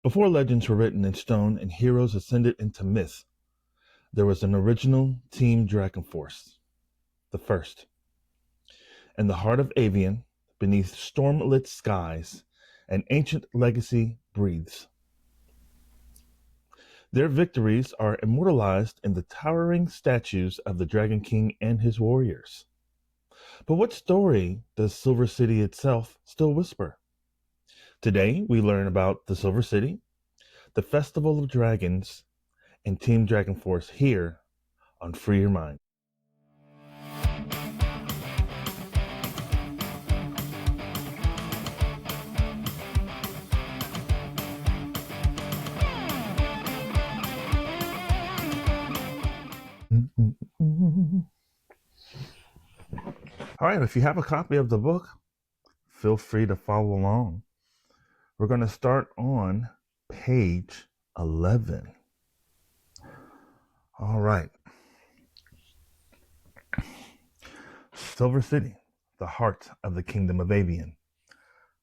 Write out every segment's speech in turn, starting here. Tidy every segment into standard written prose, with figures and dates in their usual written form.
Before legends were written in stone and heroes ascended into myth, there was an original Team Dragon Force, the first. In the heart of Avian, beneath storm-lit skies, an ancient legacy breathes. Their victories are immortalized in the towering statues of the Dragon King and his warriors. But what story does Silver City itself still whisper? Today, we learn about the Silver City, the Festival of Dragons, and Team Dragon Force here on Free Your Mind. All right, if you have a copy of the book, feel free to follow along. We're going to start on page 11. All right. Silver City, the heart of the kingdom of Avian.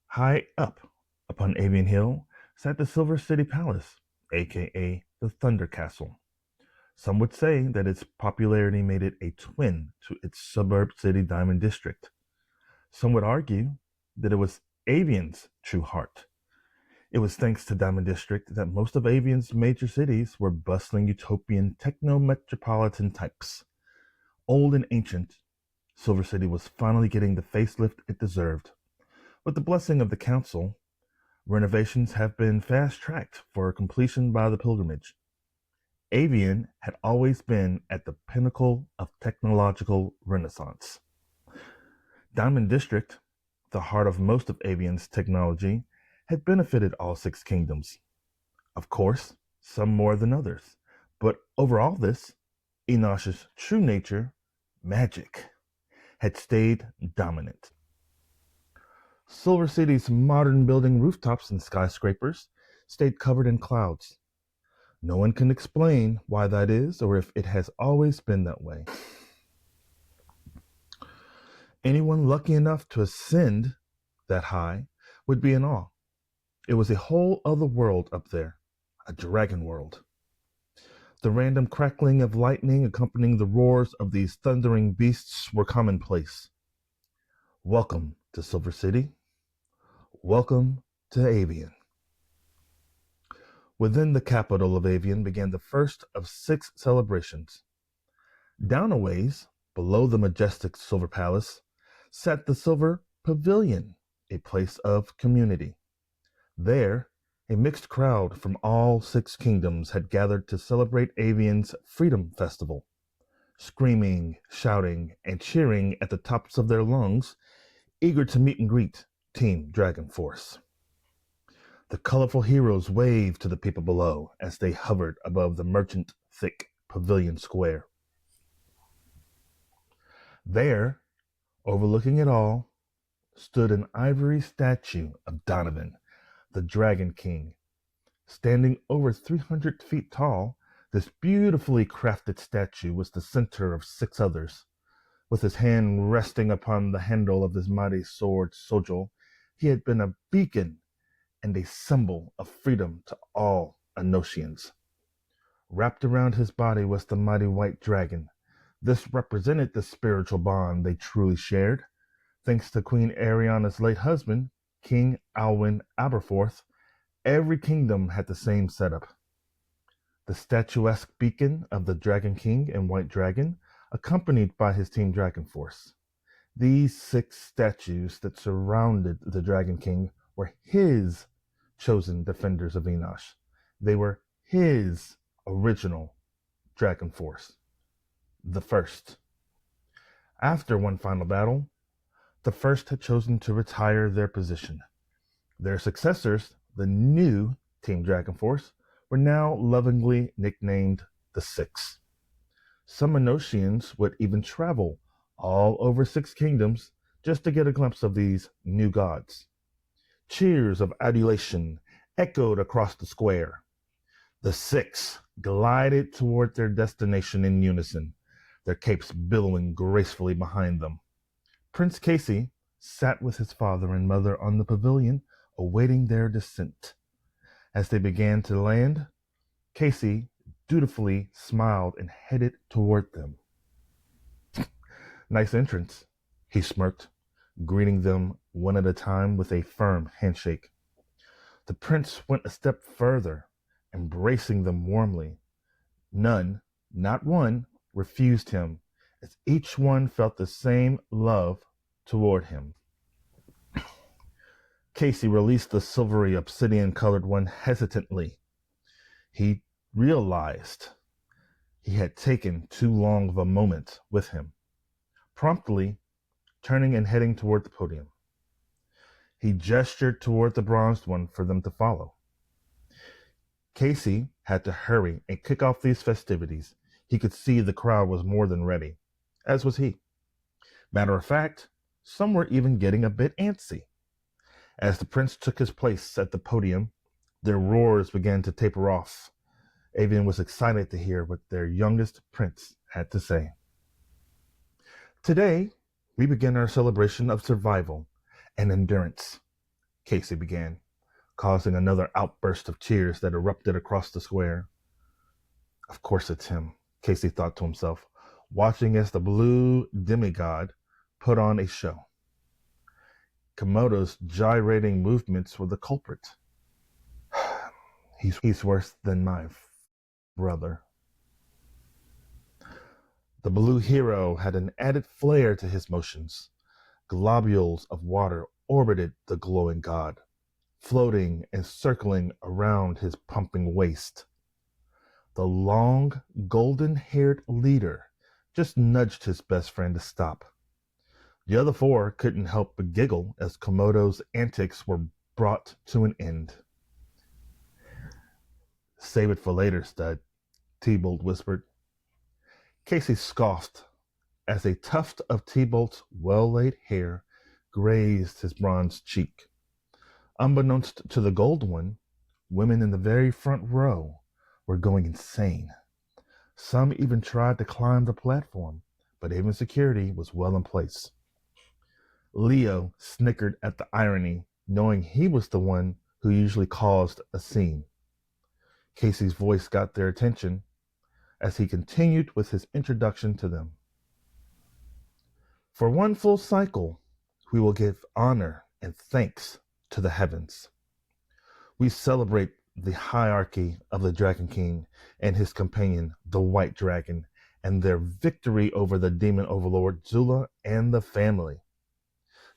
High up upon Avian Hill sat the Silver City Palace, aka the Thunder Castle. Some would say that its popularity made it a twin to its suburb city Diamond District. Some would argue that it was Avian's true heart. It was thanks to Diamond District that most of Avian's major cities were bustling utopian techno-metropolitan types. Old and ancient, Silver City was finally getting the facelift it deserved. With the blessing of the council, renovations have been fast-tracked for completion by the pilgrimage. Avian had always been at the pinnacle of technological renaissance. Diamond District, the heart of most of Avian's technology, had benefited all six kingdoms. Of course, some more than others, but over all this, Enosh's true nature, magic, had stayed dominant. Silver City's modern building rooftops and skyscrapers stayed covered in clouds. No one can explain why that is or if it has always been that way. Anyone lucky enough to ascend that high would be in awe. It was a whole other world up there, a dragon world. The random crackling of lightning accompanying the roars of these thundering beasts were commonplace. Welcome to Silver City. Welcome to Avian. Within the capital of Avian began the first of 6 celebrations. Down a ways, below the majestic Silver Palace, sat the Silver Pavilion, a place of community. There, a mixed crowd from all 6 kingdoms had gathered to celebrate Avian's Freedom Festival. Screaming, shouting, and cheering at the tops of their lungs, eager to meet and greet Team Dragon Force. The colorful heroes waved to the people below as they hovered above the merchant-thick pavilion square. There, overlooking it all, stood an ivory statue of Donovan, the Dragon King. Standing over 300 feet tall, this beautifully crafted statue was the center of 6 others. With his hand resting upon the handle of his mighty sword Sojol, he had been a beacon and a symbol of freedom to all Enosians. Wrapped around his body was the mighty white dragon. This represented the spiritual bond they truly shared. Thanks to Queen Ariana's late husband, King Alwyn Aberforth, every kingdom had the same setup. The statuesque beacon of the Dragon King and White Dragon, accompanied by his Team Dragon Force. These 6 statues that surrounded the Dragon King were his chosen defenders of Enosh. They were his original Dragon Force. The first. After one final battle, the first had chosen to retire their position. Their successors, the new Team Dragon Force, were now lovingly nicknamed the Six. Some Enosians would even travel all over 6 kingdoms just to get a glimpse of these new gods. Cheers of adulation echoed across the square. The 6 glided toward their destination in unison, their capes billowing gracefully behind them. Prince Casey sat with his father and mother on the pavilion, awaiting their descent. As they began to land, Casey dutifully smiled and headed toward them. Nice entrance, he smirked, greeting them one at a time with a firm handshake. The prince went a step further, embracing them warmly. None, not one, refused him, as each one felt the same love toward him. Casey released the silvery obsidian-colored one hesitantly. He realized he had taken too long of a moment with him, promptly turning and heading toward the podium. He gestured toward the bronzed one for them to follow. Casey had to hurry and kick off these festivities. He could see the crowd was more than ready, as was he. Matter of fact, some were even getting a bit antsy. As the prince took his place at the podium, their roars began to taper off. Avian was excited to hear what their youngest prince had to say. Today, we begin our celebration of survival and endurance, Casey began, causing another outburst of cheers that erupted across the square. Of course it's him, Casey thought to himself, watching as the blue demigod put on a show. Komodo's gyrating movements were the culprit. He's worse than my brother. The blue hero had an added flair to his motions. Globules of water orbited the glowing god, floating and circling around his pumping waist. The long, golden-haired leader just nudged his best friend to stop. The other four couldn't help but giggle as Komodo's antics were brought to an end. Save it for later, stud, T-Bolt whispered. Casey scoffed as a tuft of T-Bolt's well-laid hair grazed his bronzed cheek. Unbeknownst to the gold one, women in the very front row were going insane. Some even tried to climb the platform, but even security was well in place. Leo snickered at the irony, knowing he was the one who usually caused a scene. Casey's voice got their attention as he continued with his introduction to them. For one full cycle, we will give honor and thanks to the heavens. We celebrate the hierarchy of the Dragon King and his companion, the White Dragon, and their victory over the demon overlord Zula and the family.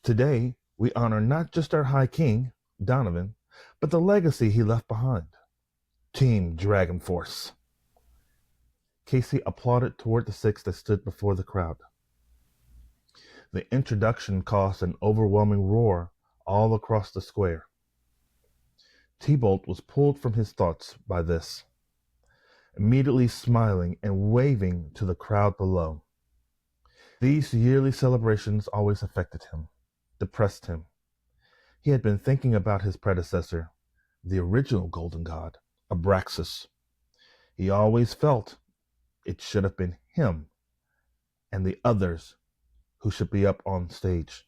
Today, we honor not just our High King, Donovan, but the legacy he left behind. Team Dragon Force. Casey applauded toward the six that stood before the crowd. The introduction caused an overwhelming roar all across the square. T-Bolt was pulled from his thoughts by this, immediately smiling and waving to the crowd below. These yearly celebrations always affected him, depressed him. He had been thinking about his predecessor, the original Golden God, Abraxas. He always felt it should have been him and the others who should be up on stage.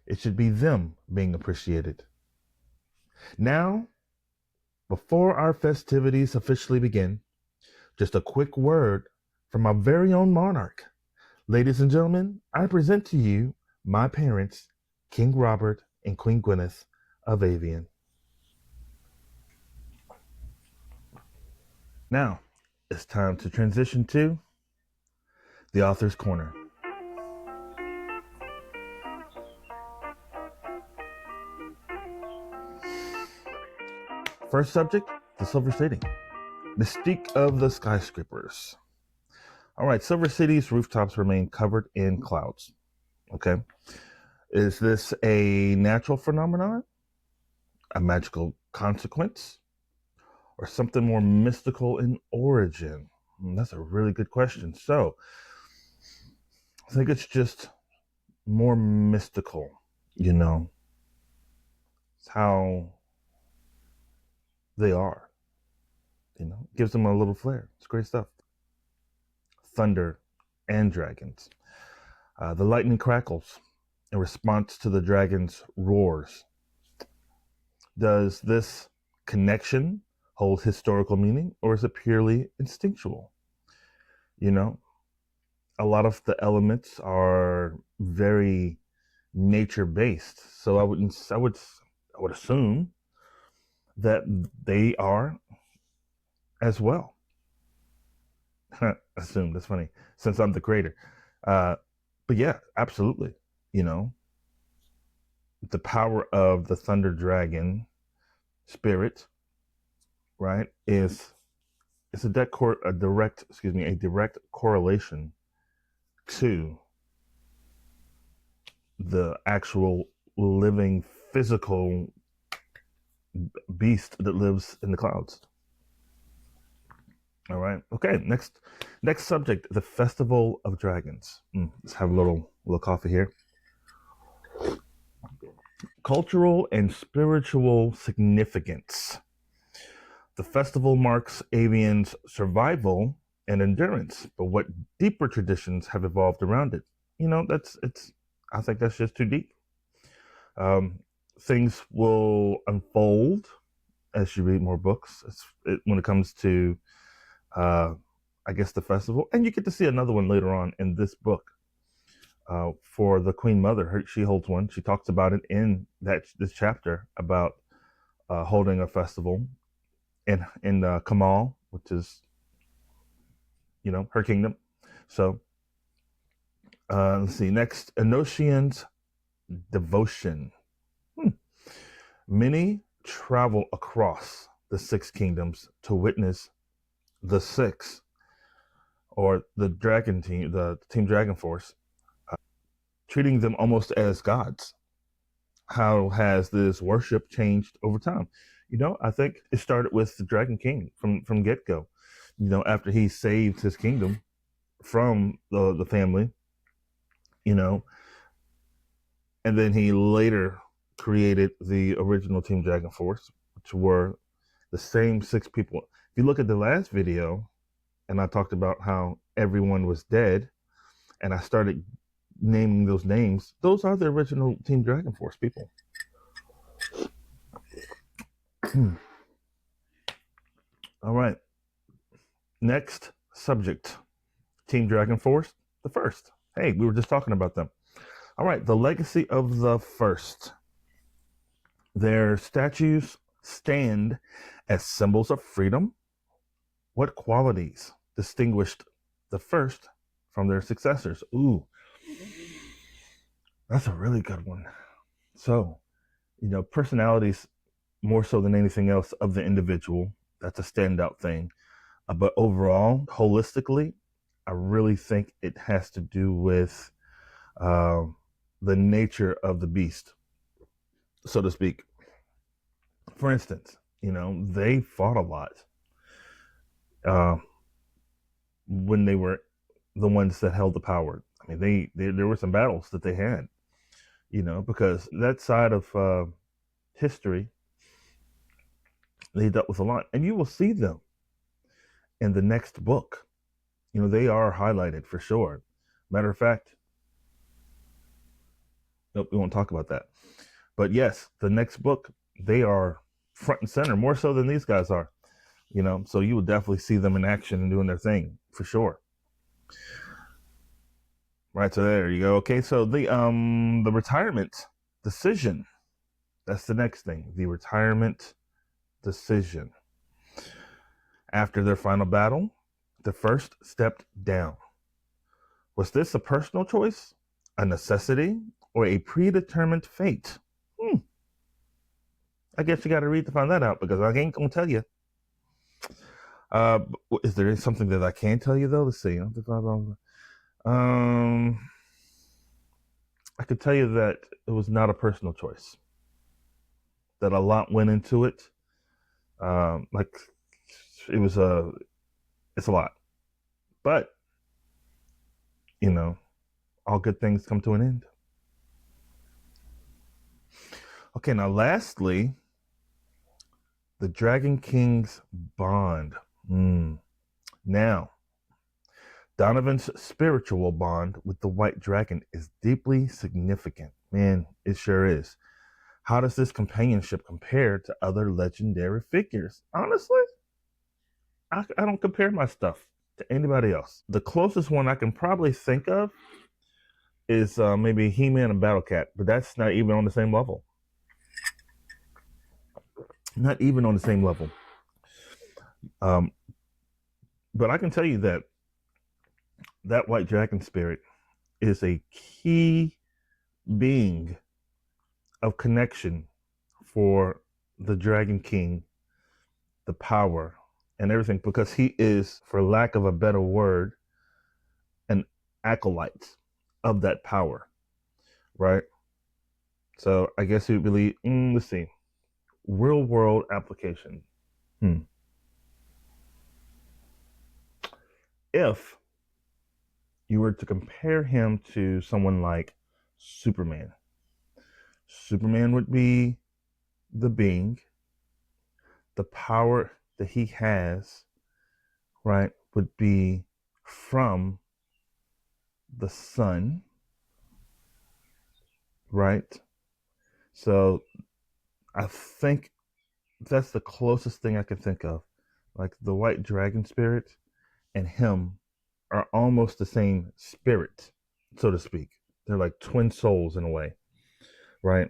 It should be them being appreciated. Now, before our festivities officially begin, just a quick word from our very own monarch. Ladies and gentlemen, I present to you my parents, King Robert and Queen Gwyneth of Avian. Now, it's time to transition to the author's corner. First subject, the Silver City. Mystique of the skyscrapers. All right, Silver City's rooftops remain covered in clouds. Okay. Is this a natural phenomenon, a magical consequence, or something more mystical in origin? That's a really good question. So, I think it's just more mystical, you know. It's how they are, you know. Gives them a little flair. It's great stuff. Thunder and dragons. The lightning crackles in response to the dragon's roars. Does this connection hold historical meaning, or is it purely instinctual? You know, a lot of the elements are very nature based, so I would assume that they are as well. Assume, that's funny, since I'm the creator. Uh, but yeah, absolutely. You know, the power of the thunder dragon spirit, right, is it's a direct correlation to the actual living physical beast that lives in the clouds. All right. Okay. Next subject: the Festival of Dragons. Let's have a little coffee here. Cultural and spiritual significance. The festival marks avians' survival and endurance, but what deeper traditions have evolved around it? You know, that's it's. I think that's just too deep. Um, Things will unfold as you read more books. When it comes to, uh, I guess, the festival, and you get to see another one later on in this book. For the Queen Mother, she holds one. She talks about it in this chapter about holding a festival in Kamal, which is her kingdom. So let's see. Next, Enochian's devotion. Many travel across the six kingdoms to witness the six, or the dragon team, the Team Dragon Force, treating them almost as gods. How has this worship changed over time? I think it started with the Dragon King from get go. After he saved his kingdom from the family, you know, and then he later created the original Team Dragon Force, which were the same six people. If you look at the last video, and I talked about how everyone was dead, and I started naming those names, those are the original Team Dragon Force people. All right. Next subject, Team Dragon Force, the first. Hey, we were just talking about them. All right, the legacy of the first. Their statues stand as symbols of freedom. What qualities distinguished the first from their successors? Ooh, that's a really good one. So, personalities more so than anything else of the individual. That's a standout thing. But overall, holistically, I really think it has to do with the nature of the beast, so to speak. For instance, they fought a lot when they were the ones that held the power. I mean, there were some battles that they had, because that side of history, they dealt with a lot, and you will see them in the next book. They are highlighted for sure. Matter of fact, nope, we won't talk about that. But yes, the next book, they are front and center, more so than these guys are. So you will definitely see them in action and doing their thing for sure. Right, so there you go. Okay, so the retirement decision. That's the next thing. The retirement decision. After their final battle, the first stepped down. Was this a personal choice, a necessity, or a predetermined fate? I guess you got to read to find that out, because I ain't gonna tell you. Is there something that I can tell you though? Let's see. I could tell you that it was not a personal choice. That a lot went into it. Like it's a lot, but all good things come to an end. Okay, now lastly, the Dragon King's bond. Now, Donovan's spiritual bond with the White Dragon is deeply significant. Man, it sure is. How does this companionship compare to other legendary figures? Honestly, I don't compare my stuff to anybody else. The closest one I can probably think of is maybe He-Man and Battle Cat, but that's not even on the same level. Not even on the same level. Um, but I can tell you that that white dragon spirit is a key being of connection for the Dragon King, the power, and everything, because he is, for lack of a better word, an acolyte of that power, right? So I guess you believe, let's see, real world application. If you were to compare him to someone like Superman, Superman would be the being, the power that he has, right, would be from the sun, right? So I think that's the closest thing I can think of. Like the white dragon spirit and him are almost the same spirit, so to speak. They're like twin souls in a way, right?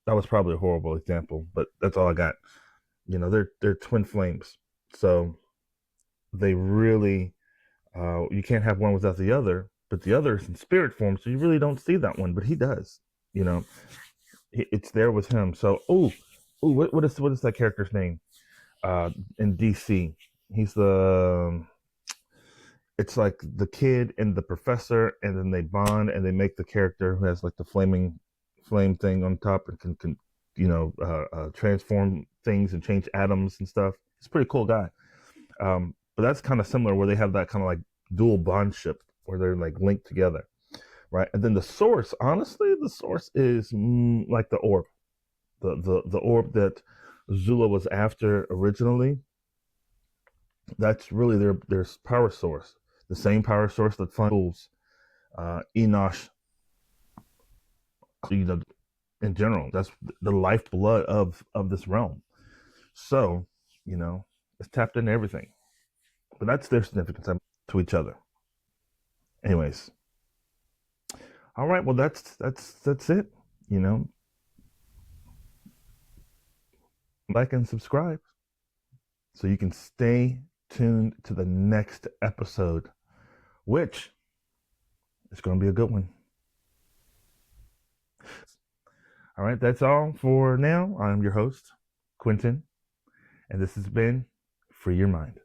That was probably a horrible example, but that's all I got. They're twin flames. So they really you can't have one without the other, but the other is in spirit form, so you really don't see that one, but he does. You know, it's there with him. So, what is that character's name? In DC, he's the. It's like the kid and the professor, and then they bond, and they make the character who has like the flame thing on top and can transform things and change atoms and stuff. He's a pretty cool guy. But that's kind of similar, where they have that kind of like dual bondship where they're like linked together, right? And then the source, honestly, the source is like the orb, the orb that Zula was after originally. That's really their power source, the same power source that funnels Enosh. In general, that's the lifeblood of this realm. So, it's tapped into everything. But that's their significance to each other. Anyways, all right. Well, that's it. You know, like and subscribe so you can stay tuned to the next episode, which is going to be a good one. All right, that's all for now. I'm your host, Quentin, and this has been Free Your Mind.